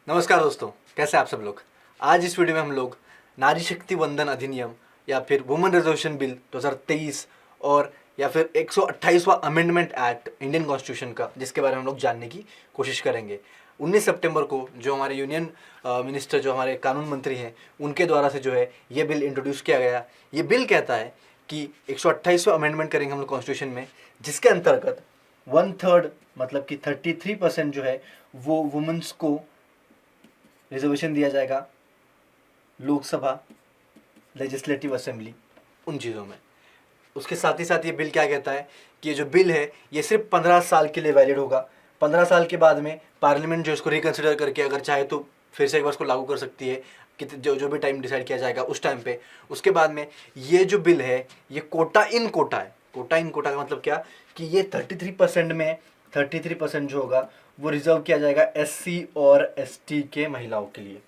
नमस्कार दोस्तों, कैसे आप सब लोग। आज इस वीडियो में हम लोग नारी शक्ति वंदन अधिनियम या फिर वुमेन रिजर्वेशन बिल 2023 और या फिर 128वां अमेंडमेंट एक्ट इंडियन कॉन्स्टिट्यूशन का, जिसके बारे में हम लोग जानने की कोशिश करेंगे। 19 सितंबर को जो हमारे यूनियन मिनिस्टर, जो हमारे कानून मंत्री हैं, उनके द्वारा से जो है ये बिल इंट्रोड्यूस किया गया। ये बिल कहता है कि 128वां अमेंडमेंट करेंगे हम लोग कॉन्स्टिट्यूशन में, जिसके अंतर्गत 1/3 मतलब कि 33% जो है वो वुमेन्स को रिजर्वेशन दिया जाएगा लोकसभा, लेजिस्लेटिव असेंबली, उन चीज़ों में। उसके साथ ही साथ ये बिल क्या कहता है कि ये जो बिल है ये सिर्फ 15 साल के लिए वैलिड होगा। 15 साल के बाद में पार्लियामेंट जो इसको रिकन्सिडर करके अगर चाहे तो फिर से एक बार इसको लागू कर सकती है, कि जो भी टाइम डिसाइड किया जाएगा उस टाइम पे। उसके बाद में ये जो बिल है ये कोटा इन कोटा है। कोटा इन कोटा का मतलब क्या कि ये 33% में 33% जो होगा वो रिजर्व किया जाएगा एससी और एसटी के महिलाओं के लिए।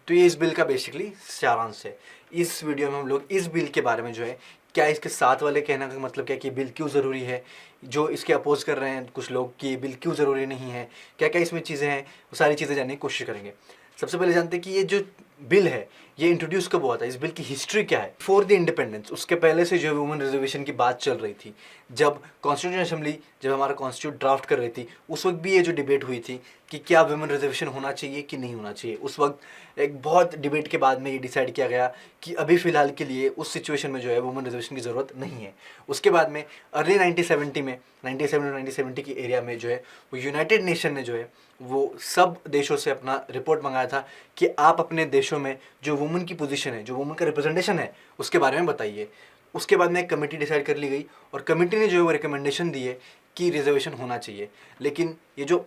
तो ये इस बिल का बेसिकली सारांश है। इस वीडियो में हम लोग इस बिल के बारे में जो है, क्या इसके साथ वाले कहने का मतलब क्या कि बिल क्यों ज़रूरी है, जो इसके अपोज कर रहे हैं कुछ लोग कि ये बिल क्यों ज़रूरी नहीं है, क्या क्या इसमें चीज़ें हैं, वो सारी चीज़ें जानने की कोशिश करेंगे। सबसे पहले जानते हैं कि ये जो बिल है ये इंट्रोड्यूस कब हुआ था, इस बिल की हिस्ट्री क्या है। फॉर द इंडिपेंडेंस, उसके पहले से जो वुमेन रिजर्वेशन की बात चल रही थी, जब कॉन्स्टिट्यूशन असेंबली जब हमारा कॉन्स्टिट्यूट ड्राफ्ट कर रही थी, उस वक्त भी ये जो डिबेट हुई थी कि क्या वुमेन रिजर्वेशन होना चाहिए कि नहीं होना चाहिए। उस वक्त एक बहुत डिबेट के बाद में ये डिसाइड किया गया कि अभी फ़िलहाल के लिए उस सिचुएशन में जो है वुमेन रिजर्वेशन की ज़रूरत नहीं है। उसके बाद में अर्ली 1970 में 1970 की एरिया में जो है वो यूनाइटेड नेशन ने जो है वो सब देशों से अपना रिपोर्ट मंगाया था कि आप अपने देशों में जो वुमेन की पोजीशन है, जो वुमेन का रिप्रेजेंटेशन है, उसके बारे में बताइए। उसके बाद में एक कमेटी डिसाइड कर ली गई और कमेटी ने जो है वो रिकमेंडेशन दिए कि रिजर्वेशन होना चाहिए। लेकिन ये जो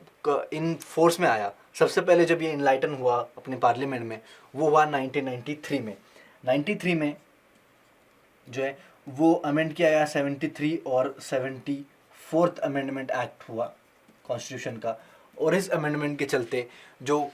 इन फोर्स में आया, सबसे पहले जब ये इनलाइटन हुआ अपने पार्लियामेंट में, वो हुआ 1993 में। 93 में जो है वो अमेंड किया गया 73 और 74th अमेंडमेंट एक्ट हुआ कॉन्स्टिट्यूशन का। और इस अमेंडमेंट के चलते जो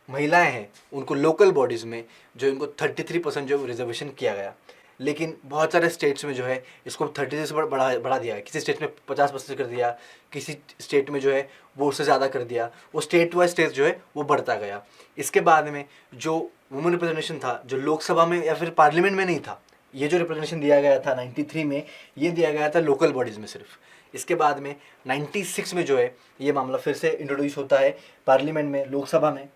महिलाएं हैं उनको लोकल बॉडीज़ में जो इनको 33% जो रिजर्वेशन किया गया। लेकिन बहुत सारे स्टेट्स में जो है इसको 33 से बढ़ा दिया है। किसी स्टेट में 50% कर दिया, किसी स्टेट में जो है वो उससे ज़्यादा कर दिया। वो स्टेट वाइज स्टेट जो है वो बढ़ता गया। इसके बाद में जो वुमेन रिप्रेजेंटेशन था, जो लोकसभा में या फिर पार्लियामेंट में नहीं था, ये जो रिप्रेजेंटेशन दिया गया था 93 में, ये दिया गया था लोकल बॉडीज़ में सिर्फ। इसके बाद में 96 में जो है ये मामला फिर से इंट्रोड्यूस होता है पार्लियामेंट में, लोकसभा में।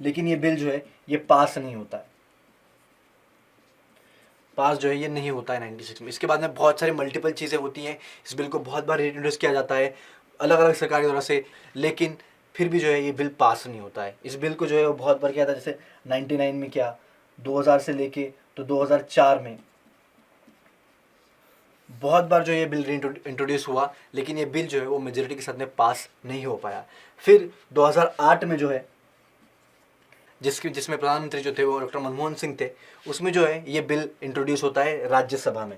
लेकिन ये बिल जो है ये पास नहीं होता है, पास जो है ये नहीं होता है 96 में। इसके बाद में बहुत सारी मल्टीपल चीज़ें होती हैं। इस बिल को बहुत बार इंट्रोड्यूस किया जाता है अलग अलग सरकार के द्वारा से, लेकिन फिर भी जो है ये बिल पास नहीं होता है। इस बिल को जो है वो बहुत बार किया था, जैसे 99 में किया, 2000 से लेके तो 2004 में बहुत बार जो ये बिल इंट्रोड्यूस हुआ, लेकिन ये बिल जो है वो मेजोरिटी के साथ में पास नहीं हो पाया। फिर 2008 में जो है जिसमें प्रधानमंत्री जो थे वो डॉक्टर मनमोहन सिंह थे, उसमें जो है ये बिल इंट्रोड्यूस होता है राज्यसभा में।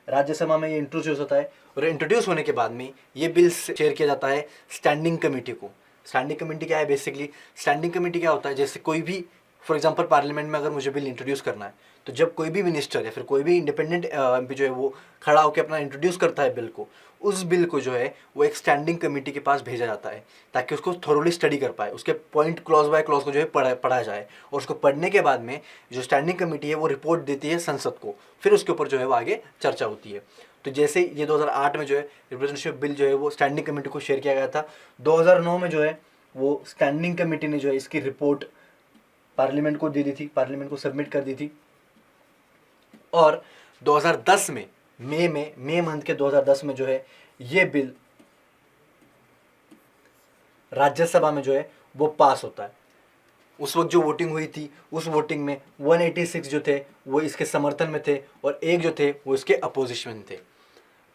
राज्यसभा में ये इंट्रोड्यूस होता है और इंट्रोड्यूस होने के बाद में ये बिल शेयर किया जाता है स्टैंडिंग कमेटी को। स्टैंडिंग कमेटी क्या है बेसिकली? स्टैंडिंग कमेटी क्या होता है, जैसे कोई भी फॉर एग्जांपल पार्लियामेंट में अगर मुझे बिल इंट्रोड्यूस करना है, तो जब कोई भी मिनिस्टर या फिर कोई भी इंडिपेंडेंट एमपी जो है वो खड़ा होकर अपना इंट्रोड्यूस करता है बिल को, उस बिल को जो है वो एक स्टैंडिंग कमेटी के पास भेजा जाता है ताकि उसको थोरोली स्टडी कर पाए, उसके पॉइंट क्लॉज बाय क्लॉज को जो है पढ़ा जाए। और उसको पढ़ने के बाद में जो स्टैंडिंग कमेटी है वो रिपोर्ट देती है संसद को, फिर उसके ऊपर जो है वो आगे चर्चा होती है। तो जैसे ये 2008 में जो है रिप्रेजेंटेटिव बिल जो है वो स्टैंडिंग कमेटी को शेयर किया गया था। 2009 में जो है वो स्टैंडिंग कमेटी ने जो है इसकी रिपोर्ट पार्लियामेंट को दे दी थी, पार्लियामेंट को सबमिट कर दी थी। और 2010 में मई मंथ के 2010 में जो है ये बिल राज्यसभा में जो है वो पास होता है। उस वक्त जो वोटिंग हुई थी, उस वोटिंग में 186 जो थे वो इसके समर्थन में थे और एक जो थे वो इसके अपोजिशन में थे।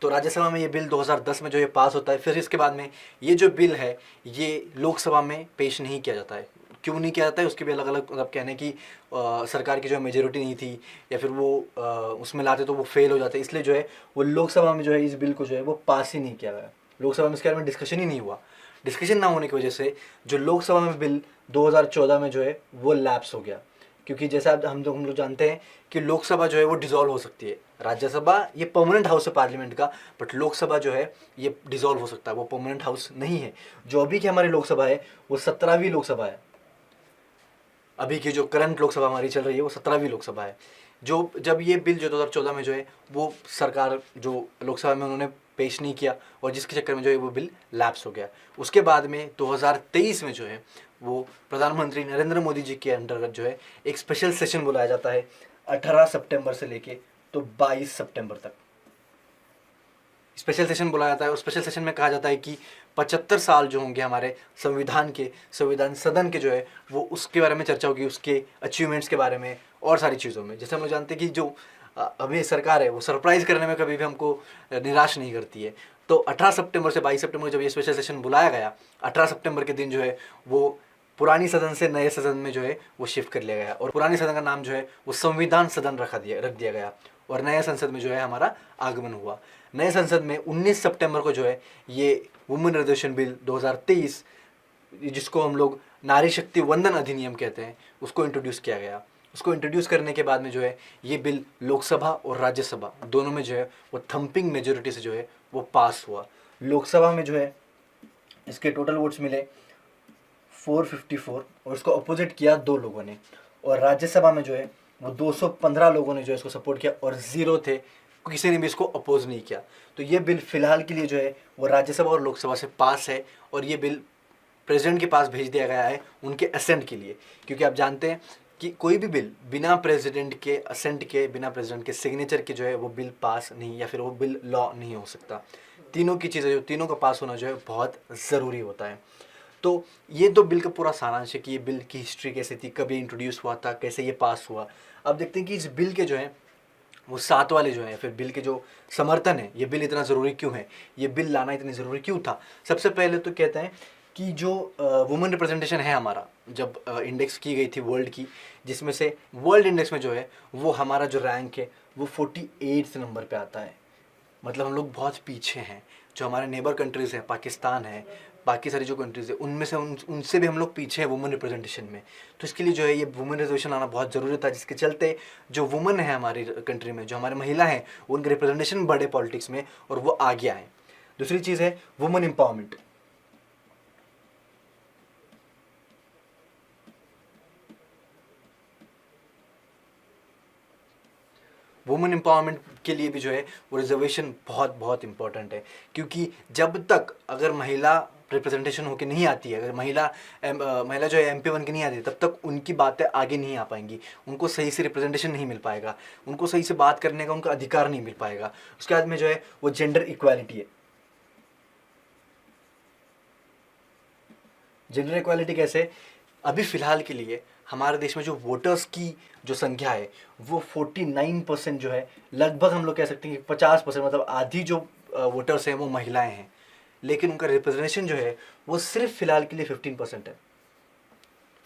तो राज्यसभा में ये बिल 2010 में जो ये पास होता है। फिर इसके बाद में ये जो बिल है ये लोकसभा में पेश नहीं किया जाता है। क्यों नहीं किया जाता है उसके भी अलग अलग मतलब कहने की सरकार की जो है मेजोरिटी नहीं थी, या फिर वो उसमें लाते तो वो फेल हो जाते, इसलिए जो है वो लोकसभा में जो है इस बिल को जो है वो पास ही नहीं किया गया। लोकसभा में इसके बारे में डिस्कशन ही नहीं हुआ। डिस्कशन ना होने की वजह से जो लोकसभा में बिल 2014 में जो है वो लैप्स हो गया। क्योंकि जैसा हम लोग जानते हैं कि लोकसभा जो है वो डिसॉल्व हो सकती है, राज्यसभा ये परमानेंट हाउस है पार्लियामेंट का, बट लोकसभा जो है ये डिसॉल्व हो सकता है, वो परमानेंट हाउस नहीं है। जो अभी की हमारी लोकसभा है वो 17वीं लोकसभा है। अभी की जो करंट लोकसभा हमारी चल रही है वो 17वीं लोकसभा है। जो जब ये बिल जो 2014 में जो है वो सरकार जो लोकसभा में उन्होंने पेश नहीं किया, और जिसके चक्कर में जो है वो बिल लैप्स हो गया। उसके बाद में 2023 में जो है वो प्रधानमंत्री नरेंद्र मोदी जी के अंतर्गत जो है एक स्पेशल सेशन बुलाया जाता है 18 सितंबर से लेके तो 22 सितंबर तक स्पेशल सेशन बुलाया जाता है। और स्पेशल सेशन में कहा जाता है कि 75 साल जो होंगे हमारे संविधान सदन के जो है वो उसके बारे में चर्चा होगी, उसके अचीवमेंट्स के बारे में और सारी चीज़ों में। जैसे हम लोग जानते हैं कि जो अभी सरकार है वो सरप्राइज़ करने में कभी भी हमको निराश नहीं करती है। तो 18 सितंबर से 22 सितंबर जब ये स्पेशल सेशन बुलाया गया, 18 सितंबर के दिन जो है वो पुरानी सदन से नए सदन में जो है वो शिफ्ट कर लिया गया, और पुरानी सदन का नाम जो है वो संविधान सदन रख दिया गया, और नए संसद में जो है हमारा आगमन हुआ। नए संसद में 19 सितंबर को जो है ये वुमेन रिजर्वेशन बिल 2023, जिसको हम लोग नारी शक्ति वंदन अधिनियम कहते हैं, उसको इंट्रोड्यूस किया गया। उसको इंट्रोड्यूस करने के बाद में जो है ये बिल लोकसभा और राज्यसभा दोनों में जो है वो थम्पिंग मेजोरिटी से जो है वो पास हुआ। लोकसभा में जो है इसके टोटल वोट्स मिले 454, और इसको अपोजिट किया 2 लोगों ने, और राज्यसभा में जो है वो 215 लोगों ने जो है इसको सपोर्ट किया, और 0 थे, किसी ने भी इसको अपोज नहीं किया। तो ये बिल फिलहाल के लिए जो है वो राज्यसभा और लोकसभा से पास है, और ये बिल प्रेसिडेंट के पास भेज दिया गया है उनके असेंट के लिए, क्योंकि आप जानते हैं कि कोई भी बिल बिना प्रेसिडेंट के असेंट के, बिना प्रेसिडेंट के सिग्नेचर के जो है वो बिल पास नहीं, या फिर वो बिल लॉ नहीं हो सकता। तीनों की चीज़ें, जो तीनों का पास होना जो है बहुत ज़रूरी होता है। तो ये तो बिल का पूरा सारांश है कि ये बिल की हिस्ट्री कैसे थी, कब ये इंट्रोड्यूस हुआ था, कैसे ये पास हुआ। अब देखते हैं कि इस बिल के जो है वो 7 वाले जो हैं, फिर बिल के जो समर्थन है, ये बिल इतना ज़रूरी क्यों है, ये बिल लाना इतनी ज़रूरी क्यों था। सबसे पहले तो कहते हैं कि जो वुमेन रिप्रेजेंटेशन है हमारा, जब इंडेक्स की गई थी वर्ल्ड की, जिसमें से वर्ल्ड इंडेक्स में जो है वो हमारा जो रैंक है वो 48 नंबर पे आता है। मतलब हम लोग बहुत पीछे हैं। जो हमारे नेबर कंट्रीज़ हैं, पाकिस्तान है, बाकी सारी जो कंट्रीज़ है, उनमें से उनसे भी हम लोग पीछे हैं वुमेन रिप्रेजेंटेशन में। तो इसके लिए जो है ये वुमेन रिजर्वेशन आना बहुत ज़रूरी था, जिसके चलते जो वुमेन है हमारी कंट्री में, जो हमारे महिला हैं, उनके रिप्रेजेंटेशन बढ़े पॉलिटिक्स में और वो आगे आए। दूसरी चीज़ है वुमेन एम्पावरमेंट। वुमेन एम्पावरमेंट के लिए भी जो है वो रिजर्वेशन बहुत बहुत इंपॉर्टेंट है, क्योंकि जब तक अगर महिला रिप्रेजेंटेशन होके नहीं आती है, अगर महिला जो है MP बन के नहीं आती है, तब तक उनकी बातें आगे नहीं आ पाएंगी, उनको सही से रिप्रेजेंटेशन नहीं मिल पाएगा, उनको सही से बात करने का उनका अधिकार नहीं मिल पाएगा। उसके बाद में जो है वो जेंडर इक्वालिटी है। जेंडर इक्वालिटी कैसे? अभी फ़िलहाल के लिए हमारे देश में जो वोटर्स की जो संख्या है वो 49% जो है, लगभग हम लोग कह सकते हैं कि 50%, मतलब आधी जो वोटर्स हैं वो महिलाएं हैं, लेकिन उनका रिप्रेजेंटेशन जो है वो सिर्फ फ़िलहाल के लिए 15% है।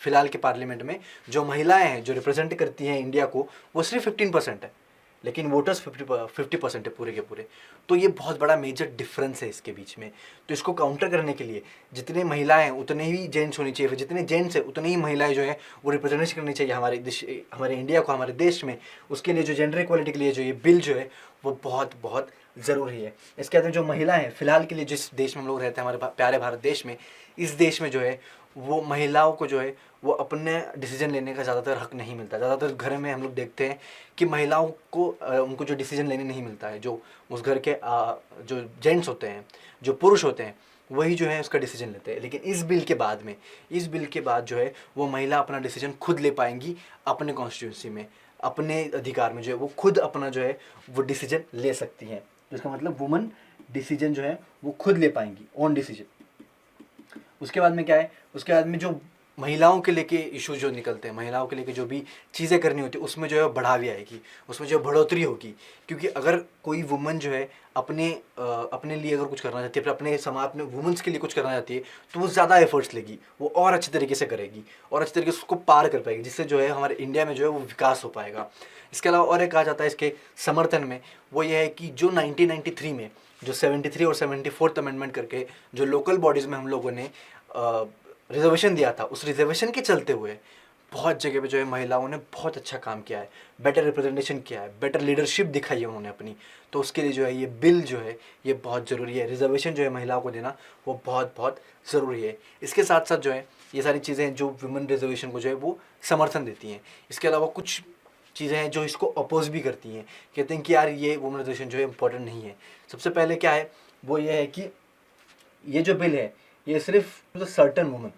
फ़िलहाल के पार्लियामेंट में जो महिलाएं हैं जो रिप्रेजेंट करती हैं इंडिया को, वो सिर्फ 15% है, लेकिन वोटर्स 50% है पूरे के पूरे। तो ये बहुत बड़ा मेजर डिफरेंस है इसके बीच में। तो इसको काउंटर करने के लिए जितने महिलाएं हैं उतने ही जेंट्स होनी चाहिए, फिर जितने जेंट्स हैं उतनी ही महिलाएं जो हैं वो रिप्रेजेंट करनी चाहिए हमारे इंडिया को, हमारे देश में। उसके लिए जो जेंडर इक्वालिटी के लिए जो ये बिल जो है वो बहुत बहुत ज़रूरी है। इसके बाद जो महिलाएं हैं फ़िलहाल के लिए जिस देश में हम लोग रहते हैं, हमारे प्यारे भारत देश में, इस देश में जो है वो महिलाओं को जो है वो अपने डिसीजन लेने का ज़्यादातर हक नहीं मिलता। ज़्यादातर घर में हम लोग देखते हैं कि महिलाओं को उनको जो डिसीजन लेने नहीं मिलता है। जो उस घर के जो जेंट्स होते हैं, जो पुरुष होते हैं, वही जो है उसका डिसीजन लेते हैं। लेकिन इस बिल के बाद जो है वो महिला अपना डिसीजन खुद ले पाएंगी, अपने कॉन्स्टिट्यूंसी में, अपने अधिकार में जो है वो खुद अपना जो है वो डिसीजन ले सकती हैं। इसका मतलब वुमन डिसीजन जो है वो खुद ले पाएंगी, ओन डिसीजन। उसके बाद में क्या है, उसके बाद में जो महिलाओं के लेके इश्यूज जो निकलते हैं, महिलाओं के लेके जो भी चीज़ें करनी होती है, उसमें जो है बढ़ावी आएगी, उसमें जो बढ़ोतरी होगी। क्योंकि अगर कोई वुमन जो है अपने लिए अगर कुछ करना चाहती है, अपने समाज में वुमेंस के लिए कुछ करना चाहती है, तो वो ज़्यादा एफर्ट्स लेगी, वो और अच्छे तरीके से करेगी और अच्छे तरीके से उसको पार कर पाएगी, जिससे जो है हमारे इंडिया में जो है वो विकास हो पाएगा। इसके अलावा और एक कहा जाता है इसके समर्थन में, वो ये है कि जो 1993 में जो 73 और 74th अमेंडमेंट करके जो लोकल बॉडीज़ में हम लोगों ने रिजर्वेशन दिया था, उस रिजर्वेशन के चलते हुए बहुत जगह पे जो है महिलाओं ने बहुत अच्छा काम किया है, बेटर रिप्रेजेंटेशन किया है, बेटर लीडरशिप दिखाई है उन्होंने अपनी। तो उसके लिए जो है ये बिल जो है ये बहुत ज़रूरी है। रिजर्वेशन जो है महिलाओं को देना वो बहुत बहुत ज़रूरी है। इसके साथ साथ जो है ये सारी चीज़ें जो वुमेन रिजर्वेशन को जो है वो समर्थन देती हैं। इसके अलावा कुछ चीज़ें हैं जो इसको अपोज भी करती हैं, कहते हैं कि यार ये वुमेन रिजर्वेशन जो है इम्पोर्टेंट नहीं है। सबसे पहले क्या है वो ये है कि ये जो बिल है ये सिर्फ सर्टन वुमेन,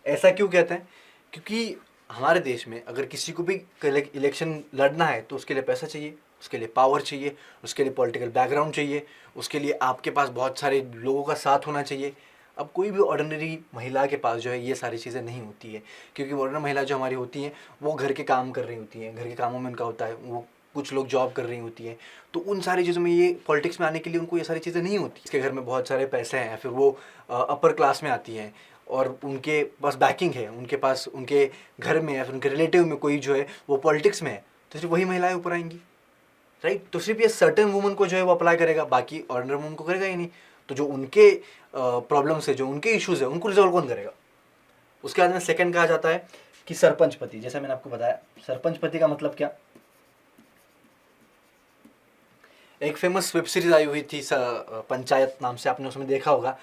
ऐसा क्यों कहते हैं? क्योंकि हमारे देश में अगर किसी को भी इलेक्शन लड़ना है तो उसके लिए पैसा चाहिए, उसके लिए पावर चाहिए, उसके लिए पॉलिटिकल बैकग्राउंड चाहिए, उसके लिए आपके पास बहुत सारे लोगों का साथ होना चाहिए। अब कोई भी ऑर्डिनरी महिला के पास जो है ये सारी चीज़ें नहीं होती है, क्योंकि ऑर्डिनरी महिला जो हमारी होती हैं वो घर के काम कर रही होती हैं, घर के कामों में उनका होता है, वो कुछ लोग जॉब कर रही होती हैं। तो उन सारी चीज़ों में ये पॉलिटिक्स में आने के लिए उनको ये सारी चीज़ें नहीं होती। इसके घर में बहुत सारे पैसे हैं, फिर वो अपर क्लास में आती हैं और उनके पास बैकिंग है, उनके पास उनके घर में या फिर उनके रिलेटिव में कोई जो है वो पॉलिटिक्स में है, तो सिर्फ वही महिलाएं ऊपर आएंगी, राइट। तो सिर्फ ये सर्टेन वुमन को जो है वो अप्लाई करेगा, बाकी ऑर्डिनरी वुमन को करेगा ही नहीं। तो जो उनके प्रॉब्लम्स है, जो उनके इश्यूज है, उनको रिजॉल्व कौन करेगा? उसके बाद में सेकंड कहा जाता है कि सरपंच पति। जैसा मैंने आपको बताया, सरपंच पति का मतलब क्या? एक फेमस वेब सीरीज आई हुई थी पंचायत नाम से, आपने उसमें देखा होगा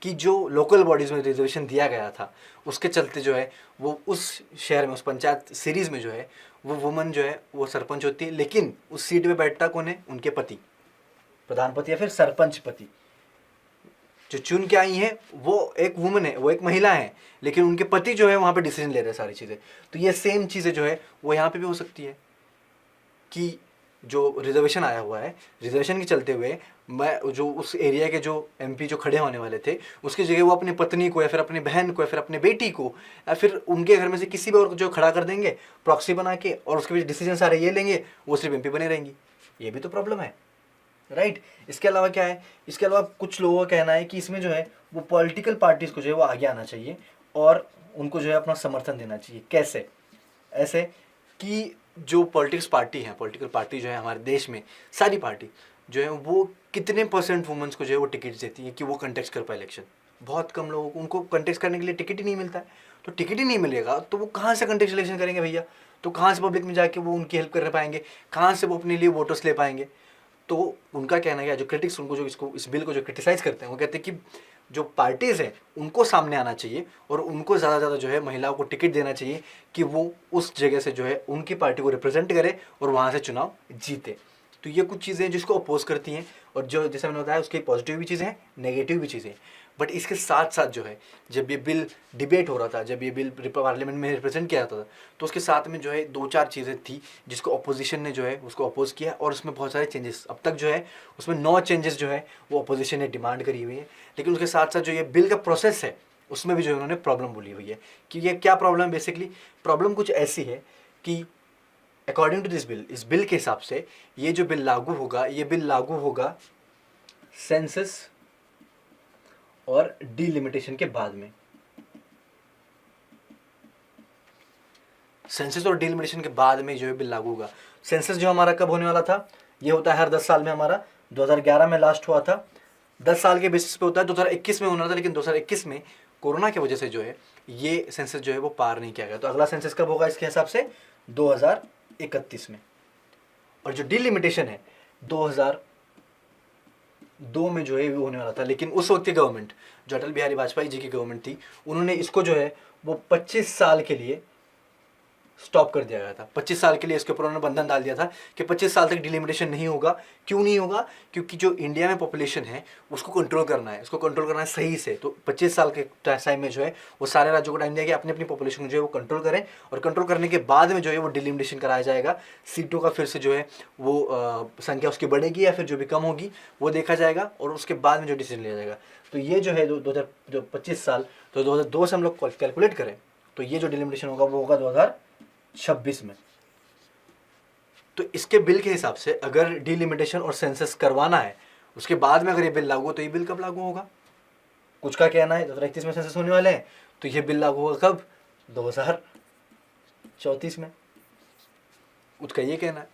कि जो लोकल बॉडीज़ में रिजर्वेशन दिया गया था उसके चलते जो है वो उस शहर में, उस पंचायत सीरीज़ में जो है वो वुमन जो है वो सरपंच होती है, लेकिन उस सीट पे बैठता कौन है? उनके पति, प्रधानपति या फिर सरपंच पति। जो चुन के आई हैं वो एक वुमन है, वो एक महिला है, लेकिन उनके पति जो है वहाँ पे डिसीजन ले रहे हैं सारी चीज़ें। तो ये सेम चीज़ें जो है वो यहाँ पे भी हो सकती है कि जो रिजर्वेशन आया हुआ है, रिजर्वेशन के चलते हुए मैं जो उस एरिया के जो एमपी जो खड़े होने वाले थे उसकी जगह वो अपनी पत्नी को या फिर अपनी बहन को या फिर अपनी बेटी को या फिर उनके घर में से किसी भी और को जो खड़ा कर देंगे प्रॉक्सी बना के, और उसके बीच डिसीजन सारे ये लेंगे, वो सिर्फ एमपी बने रहेंगी। ये भी तो प्रॉब्लम है, राइट। इसके अलावा क्या है? इसके अलावा कुछ लोगों का कहना है कि इसमें जो है वो पॉलिटिकल पार्टीज़ को जो है वो आगे आना चाहिए और उनको जो है अपना समर्थन देना चाहिए। कैसे? ऐसे कि जो पॉलिटिक्स पार्टी है, पॉलिटिकल पार्टी जो है हमारे देश में, सारी पार्टी जो है वो कितने परसेंट वुमेंस को जो है वो टिकट देती है कि वो कंटेस्ट कर पाए इलेक्शन? बहुत कम लोगों को, उनको कंटेस्ट करने के लिए टिकट ही नहीं मिलता है। तो टिकट ही नहीं मिलेगा तो वो कहाँ से कंटेस्ट इलेक्शन करेंगे भैया? तो कहाँ से पब्लिक में जाके वो उनकी हेल्प कर पाएंगे? कहाँ से वो अपने लिए वोटर्स ले पाएंगे? तो उनका कहना है, जो क्रिटिक्स उनको जो इस बिल को जो क्रिटिसाइज़ करते हैं वो कहते हैं कि जो पार्टीज़ हैं उनको सामने आना चाहिए और उनको ज़्यादा से ज़्यादा जो है महिलाओं को टिकट देना चाहिए कि वो उस जगह से जो है उनकी पार्टी को रिप्रेजेंट करे और वहाँ से चुनाव जीते। तो ये कुछ चीज़ें जिसको अपोज करती हैं, और जो जैसे मैंने बताया उसकी पॉजिटिव भी चीज़ें हैं, नेगेटिव भी चीज़ें हैं। बट इसके साथ साथ जो है जब ये बिल डिबेट हो रहा था, जब ये बिल पार्लियामेंट में रिप्रेजेंट किया जाता था, तो उसके साथ में जो है 2-4 चीज़ें थी जिसको अपोजिशन ने जो है उसको अपोज किया, और उसमें बहुत सारे चेंजेस अब तक जो है उसमें 9 चेंजेस जो है वो अपोजिशन ने डिमांड करी हुई है। लेकिन उसके साथ साथ जो ये बिल का प्रोसेस है उसमें भी जो है उन्होंने प्रॉब्लम बोली हुई है कि ये क्या प्रॉब्लम है। बेसिकली प्रॉब्लम कुछ ऐसी है कि अकॉर्डिंग टू दिस बिल, इस बिल के हिसाब से ये जो बिल लागू होगा, ये बिल लागू होगा सेंसस और डिलिमिटेशन के बाद में। सेंसस और डिलिमिटेशन के बाद में जो है बिल लागू होगा। सेंसस जो हमारा कब होने वाला था? ये होता है हर 10 साल में, हमारा 2011 में लास्ट हुआ था। 10 साल के बेसिस पे होता है। 2021 में होना था, लेकिन 2021 में कोरोना की वजह से जो है ये सेंसस जो है वो पार नहीं किया गया। तो अगला सेंसस कब होगा इसके हिसाब से? 2031 में। और जो डिलिमिटेशन है 2002 में जो है वो होने वाला था, लेकिन उस वक्त की गवर्नमेंट, जो अटल बिहारी वाजपेयी जी की गवर्नमेंट थी, उन्होंने इसको जो है वो 25 साल के लिए स्टॉप कर दिया गया था। 25 साल के लिए इसके ऊपर उन्होंने बंधन डाल दिया था कि 25 साल तक डिलिमिटेशन नहीं होगा। क्यों नहीं होगा? क्योंकि जो इंडिया में पॉपुलेशन है उसको कंट्रोल करना है, उसको कंट्रोल करना है सही से। तो 25 साल के टाइम में जो है वो सारे राज्यों को टाइम दिया कि अपनी अपनी पॉपुलेशन को जो है वो कंट्रोल करें, और कंट्रोल करने के बाद में जो है वो डिलिमिटेशन कराया जाएगा। सीटों का फिर से जो है वो संख्या उसकी बढ़ेगी या फिर जो भी कम होगी वो देखा जाएगा, और उसके बाद में जो डिसीजन लिया जाएगा। तो ये जो है 2025 साल, तो 2002 से हम लोग कैलकुलेट करें तो ये जो डिलिमिटेशन होगा वो होगा 2026 में। तो इसके बिल के हिसाब से अगर डिलिमिटेशन और सेंसस करवाना है उसके बाद में अगर ये बिल लागू हो, तो ये बिल कब लागू होगा? कुछ का कहना है 2031 में सेंसस होने वाले हैं, तो ये बिल लागू होगा कब? 2034 में। कुछ का ये कहना है,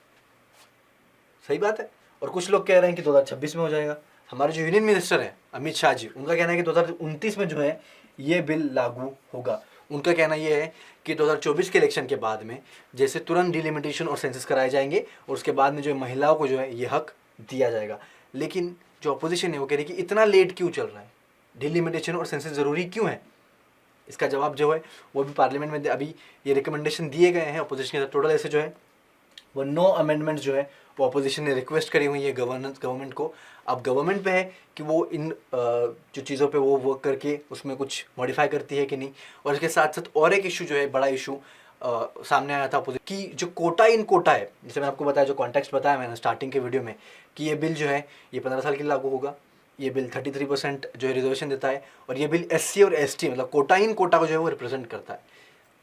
सही बात है। और कुछ लोग कह रहे हैं कि 2026 में हो जाएगा। हमारे जो यूनियन मिनिस्टर हैं अमित शाह जी, उनका कहना है कि 2029 में जो है ये बिल लागू होगा। उनका कहना ये है कि 2024 के इलेक्शन के बाद में जैसे तुरंत डिलिमिटेशन और सेंसस कराए जाएंगे और उसके बाद में जो है महिलाओं को जो है ये हक दिया जाएगा। लेकिन जो अपोजिशन है वो कह रही है कि इतना लेट क्यों चल रहा है, डिलिमिटेशन और सेंसस ज़रूरी क्यों है। इसका जवाब जो है वो भी पार्लियामेंट में अभी ये रिकमेंडेशन दिए गए हैं अपोजिशन के। टोटल ऐसे जो है वो 9 अमेंडमेंट्स जो है वो अपोजिशन ने रिक्वेस्ट करी हुई है गवर्नमेंट को। अब गवर्नमेंट पे है कि वो इन जो चीज़ों पे वो वर्क करके उसमें कुछ मॉडिफाई करती है कि नहीं। और इसके साथ साथ और एक इशू जो है, बड़ा इशू सामने आया था अपोजिशन कि जो कोटा इन कोटा है, जैसे मैंने आपको बताया, जो कॉन्टेक्स्ट बताया मैंने स्टार्टिंग के वीडियो में, कि ये बिल जो है ये 15 साल के लिए लागू होगा। ये बिल 33% जो है रिजर्वेशन देता है और ये बिल SC और ST मतलब कोटा इन कोटा को जो है वो रिप्रेजेंट करता है।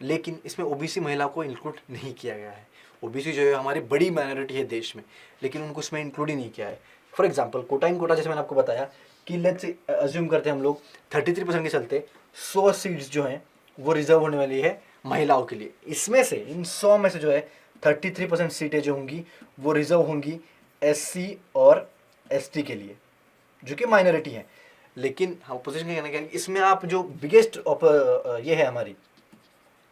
लेकिन इसमें OBC महिला को इंक्लूड नहीं किया गया है। OBC जो है हमारी बड़ी माइनॉरिटी है देश में, लेकिन उनको इसमें इंक्लूड ही नहीं किया है। फॉर एग्जांपल कोटा इन कोटा, जैसे मैंने आपको बताया कि लेट्स अज्यूम करते हैं हम लोग 33% के चलते 100 सीट्स जो हैं वो रिजर्व होने वाली है महिलाओं के लिए। इसमें से इन 100 में से जो है 33% सीटें जो होंगी वो रिजर्व होंगी SC और ST के लिए, जो कि माइनॉरिटी है। लेकिन अपोजिशन का कहना है कि इसमें आप जो बिगेस्ट ये है हमारी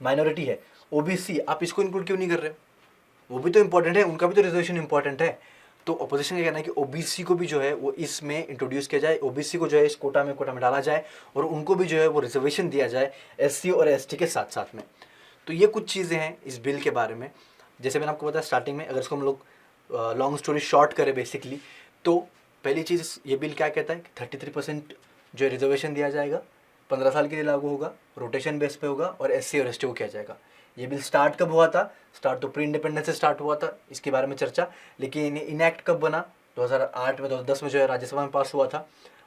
माइनॉरिटी है OBC, आप इसको इंक्लूड क्यों नहीं कर रहे हो? वो भी तो इंपॉर्टेंट है, उनका भी तो रिजर्वेशन इंपॉर्टेंट है। तो अपोजिशन का कहना है कि OBC को भी जो है वो इसमें इंट्रोड्यूस किया जाए, OBC को जो है इस कोटा में डाला जाए और उनको भी जो है वो रिजर्वेशन दिया जाए SC और ST के साथ साथ में। तो ये कुछ चीज़ें हैं इस बिल के बारे में। जैसे मैंने आपको बताया स्टार्टिंग में, अगर इसको हम लोग लॉन्ग स्टोरी शॉर्ट करें बेसिकली, तो पहली चीज़ ये बिल क्या कहता है कि 33% जो है रिजर्वेशन दिया जाएगा, 15 साल के लिए लागू होगा, रोटेशन बेस पे होगा और SC और ST को किया जाएगा। ये बिल स्टार्ट कब हुआ था? स्टार्ट तो प्री इंडिपेंडेंस से स्टार्ट हुआ था, इसके बारे में चर्चा। लेकिन इनएक्ट कब बना? 2008 में, 2010 में जो है राज्यसभा में पास हुआ था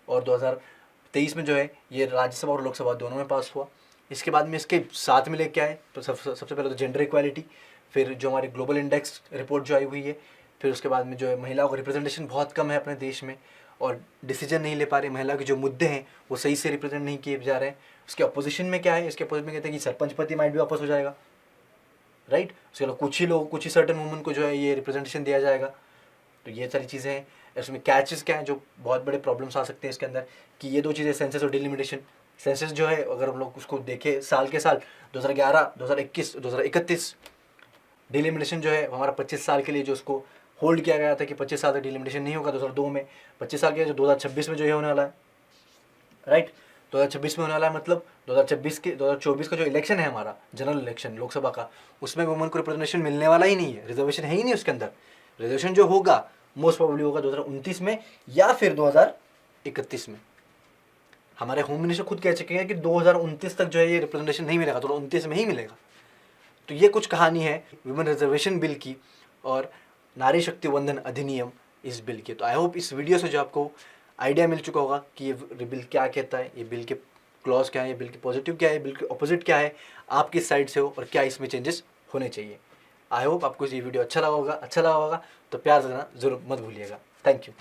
और 2023 में जो है ये राज्यसभा और लोकसभा दोनों में पास हुआ। इसके बाद में इसके साथ में लेके आए तो सबसे पहले तो जेंडर इक्वालिटी, फिर जो हमारी ग्लोबल इंडेक्स रिपोर्ट जो आई हुई है, फिर उसके बाद में जो है महिलाओं का रिप्रेजेंटेशन बहुत कम है अपने देश में और डिसीजन नहीं ले पा रहे, महिला के जो मुद्दे हैं वो सही से रिप्रेजेंट नहीं किए जा रहे हैं। उसके अपोजिशन में क्या है? इसके अपोजिशन में कहते हैं कि सरपंच पति माइट भी वापस हो जाएगा, राइट। उसके अलावा कुछ ही लोग, कुछ ही सर्टन वुमन को जो है ये रिप्रेजेंटेशन दिया जाएगा। तो ये सारी चीज़ें हैं। इसमें कैचेस क्या हैं जो बहुत बड़े प्रॉब्लम्स आ सकते हैं इसके अंदर, कि ये दो चीज़ें, सेंसस और डिलिमिटेशन। सेंसस जो है अगर हम लोग उसको देखें साल के साल 2011, 2021, 2031, डिलिमिटेशन जो है हमारा 25 साल के लिए जो उसको होल्ड किया गया था कि 25 साल तक डिलिमिटेशन नहीं होगा 2002 में, 25 साल के जो 2026 में जो ये होने वाला है, राइट। 2026 में होने वाला है, मतलब 2024 का जो इलेक्शन है हमारा जनरल इलेक्शन लोकसभा का, उसमें वुमेन को रिप्रेजेंटेशन मिलने वाला ही नहीं है, रिजर्वेशन है ही नहीं उसके अंदर। रिजर्वेशन जो होगा मोस्ट प्रोबेबली होगा 2029 में या फिर 2031 में। हमारे होम मिनिस्टर खुद कह चुके हैं कि 2029 तक जो है ये रिप्रेजेंटेशन नहीं मिलेगा, 2029 में ही मिलेगा। तो ये कुछ कहानी है वुमेन रिजर्वेशन बिल की और नारी शक्ति वंदन अधिनियम इस बिल की। तो आई होप इस वीडियो से जो आपको आइडिया मिल चुका होगा कि ये बिल क्या कहता है, ये बिल के क्लॉज क्या है, ये बिल के पॉजिटिव क्या है, बिल के ऑपोजिट क्या है, आप किस साइड से हो और क्या इसमें चेंजेस होने चाहिए। आई होप आपको ये वीडियो अच्छा लगा होगा तो प्यार देना जरूर मत भूलिएगा। Thank you.